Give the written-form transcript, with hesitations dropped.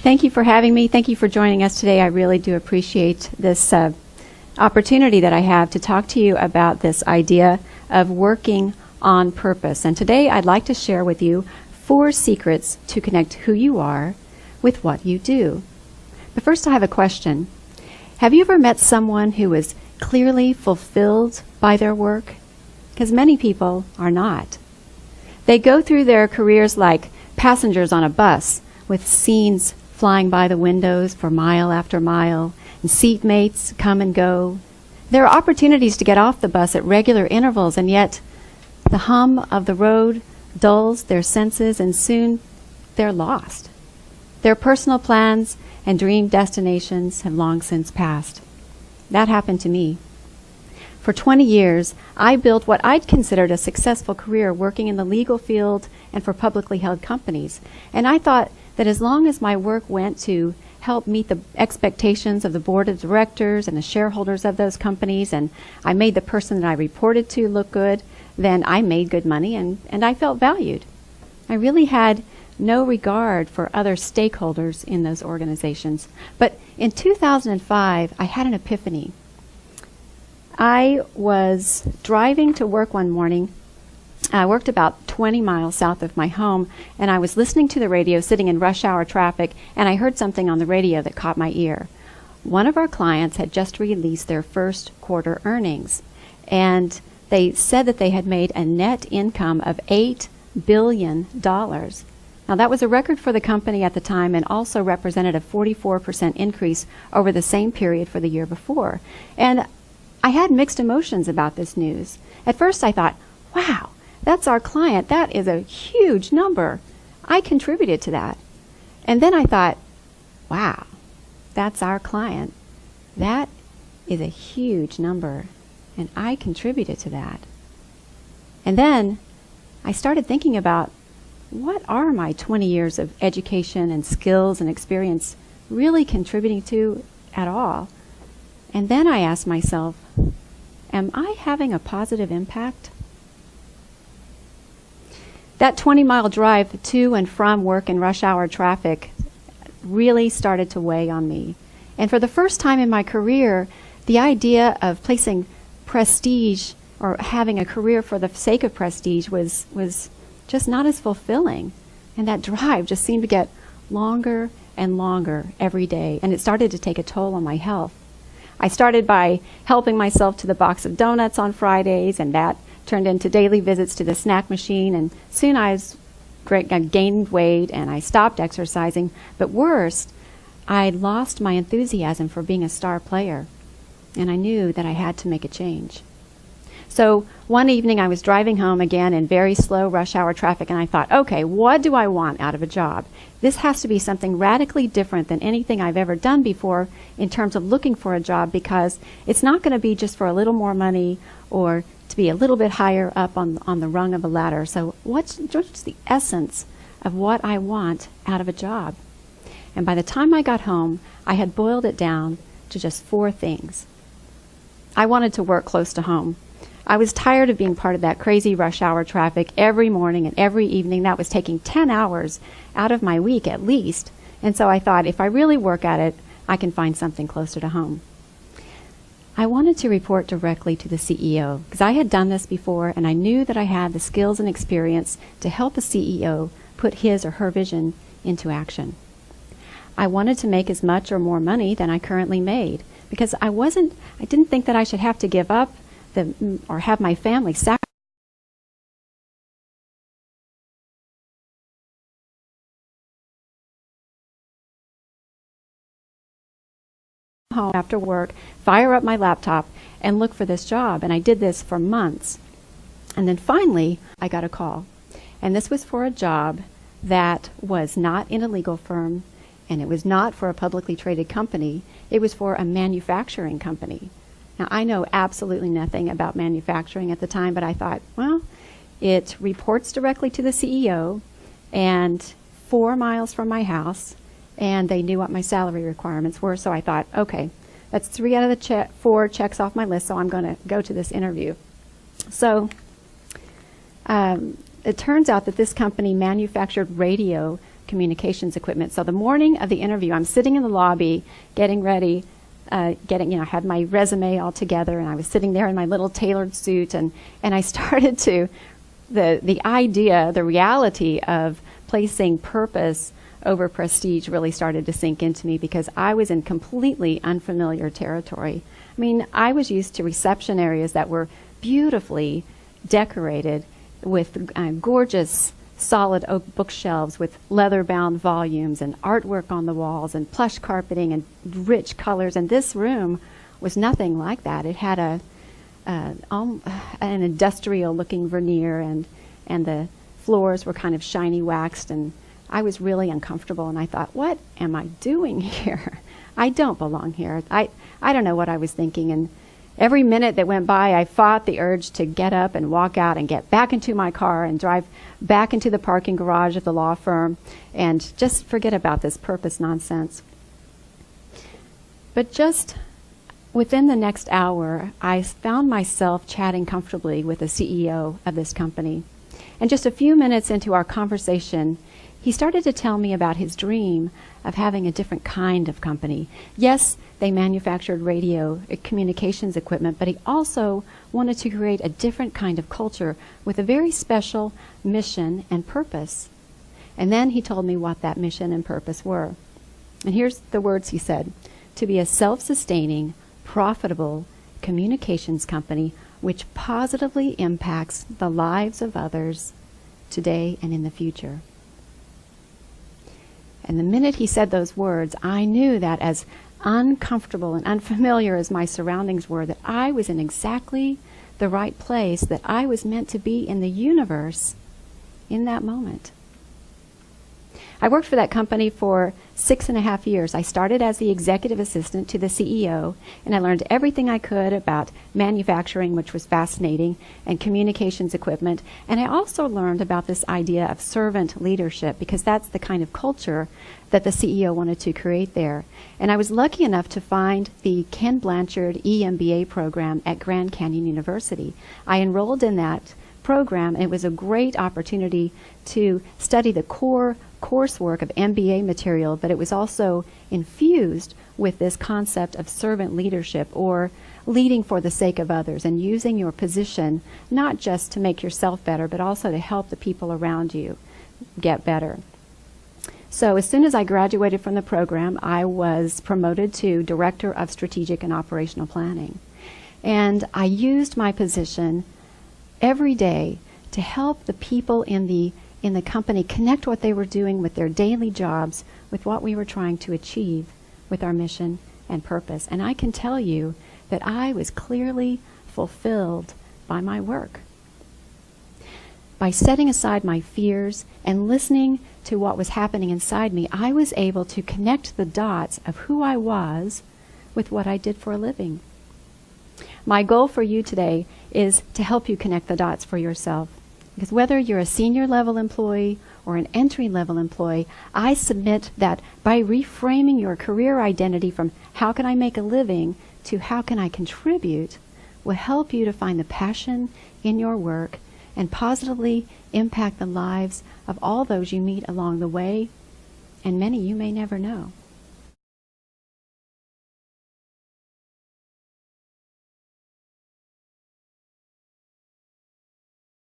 Thank you for having me. Thank you for joining us today. I really do appreciate this opportunity that I have to talk to you about this idea of working on purpose. And today I'd like to share with you 4 secrets to connect who you are with what you do. But first I have a question. Have you ever met someone who is clearly fulfilled by their work? Because many people are not. They go through their careers like passengers on a bus with scenes flying by the windows for mile after mile, and seatmates come and go. There are opportunities to get off the bus at regular intervals, and yet the hum of the road dulls their senses, and soon they're lost. Their personal plans and dream destinations have long since passed. That happened to me. For 20 years, I built what I'd considered a successful career working in the legal field and for publicly held companies. And I thought that as long as my work went to help meet the expectations of the board of directors and the shareholders of those companies, and I made the person that I reported to look good, then I made good money and I felt valued. I really had no regard for other stakeholders in those organizations. But in 2005, I had an epiphany. I was driving to work one morning. I worked about 20 miles south of my home, and I was listening to the radio, sitting in rush hour traffic, and I heard something on the radio that caught my ear. One of our clients had just released their first quarter earnings, and they said that they had made a net income of $8 billion. Now, that was a record for the company at the time and also represented a 44% increase over the same period for the year before. And I had mixed emotions about this news. At first I thought, wow, that's our client. That is a huge number. I contributed to that. And then I thought, wow, that's our client. That is a huge number, and I contributed to that. And then I started thinking about, what are my 20 years of education and skills and experience really contributing to at all? And then I asked myself, am I having a positive impact? That 20-mile drive to and from work in rush hour traffic really started to weigh on me. And for the first time in my career, the idea of placing prestige or having a career for the sake of prestige was just not as fulfilling. And that drive just seemed to get longer and longer every day, and it started to take a toll on my health. I started by helping myself to the box of donuts on Fridays, and that turned into daily visits to the snack machine, and soon I gained weight and I stopped exercising. But worst, I lost my enthusiasm for being a star player, and I knew that I had to make a change. So one evening I was driving home again in very slow rush hour traffic, and I thought, okay, what do I want out of a job? This has to be something radically different than anything I've ever done before in terms of looking for a job, because it's not going to be just for a little more money or to be a little bit higher up on the rung of a ladder. So what's the essence of what I want out of a job? And by the time I got home, I had boiled it down to just 4 things. I wanted to work close to home. I was tired of being part of that crazy rush hour traffic every morning and every evening. That was taking 10 hours out of my week at least. And so I thought, if I really work at it, I can find something closer to home. I wanted to report directly to the CEO because I had done this before, and I knew that I had the skills and experience to help a CEO put his or her vision into action. I wanted to make as much or more money than I currently made, because I didn't think that I should have to give up or have my family sacrifice home after work, fire up my laptop, and look for this job. And I did this for months. And then finally, I got a call. And this was for a job that was not in a legal firm, and it was not for a publicly traded company. It was for a manufacturing company. Now, I know absolutely nothing about manufacturing at the time, but I thought, well, it reports directly to the CEO and 4 miles from my house, and they knew what my salary requirements were. So I thought, okay, that's 3 out of the 4 checks off my list, so I'm going to go to this interview. So it turns out that this company manufactured radio communications equipment. So the morning of the interview, I'm sitting in the lobby getting ready, I had my resume all together, and I was sitting there in my little tailored suit, and I started to, the idea, the reality of placing purpose over prestige really started to sink into me, because I was in completely unfamiliar territory. I mean, I was used to reception areas that were beautifully decorated with gorgeous solid oak bookshelves with leather-bound volumes and artwork on the walls and plush carpeting and rich colors. And this room was nothing like that. It had an industrial-looking veneer, and the floors were kind of shiny waxed, and I was really uncomfortable. And I thought, what am I doing here? I don't belong here. I don't know what I was thinking. And every minute that went by, I fought the urge to get up and walk out and get back into my car and drive back into the parking garage of the law firm and just forget about this purpose nonsense. But just within the next hour, I found myself chatting comfortably with the CEO of this company. And just a few minutes into our conversation, he started to tell me about his dream of having a different kind of company. Yes, they manufactured radio communications equipment, but he also wanted to create a different kind of culture with a very special mission and purpose. And then he told me what that mission and purpose were. And here's the words he said: to be a self-sustaining, profitable communications company which positively impacts the lives of others today and in the future. And the minute he said those words, I knew that, as uncomfortable and unfamiliar as my surroundings were, that I was in exactly the right place, that I was meant to be in the universe in that moment. I worked for that company for 6.5 years. I started as the executive assistant to the CEO, and I learned everything I could about manufacturing, which was fascinating, and communications equipment. And I also learned about this idea of servant leadership, because that's the kind of culture that the CEO wanted to create there. And I was lucky enough to find the Ken Blanchard EMBA program at Grand Canyon University. I enrolled in that program, and it was a great opportunity to study the core coursework of MBA material, but it was also infused with this concept of servant leadership, or leading for the sake of others, and using your position not just to make yourself better, but also to help the people around you get better. So as soon as I graduated from the program, I was promoted to Director of Strategic and Operational Planning. And I used my position every day to help the people in the company connect what they were doing with their daily jobs with what we were trying to achieve with our mission and purpose. And I can tell you that I was clearly fulfilled by my work. By setting aside my fears and listening to what was happening inside me, I was able to connect the dots of who I was with what I did for a living. My goal for you today is to help you connect the dots for yourself. Because whether you're a senior level employee or an entry level employee, I submit that by reframing your career identity from how can I make a living to how can I contribute will help you to find the passion in your work and positively impact the lives of all those you meet along the way, and many you may never know.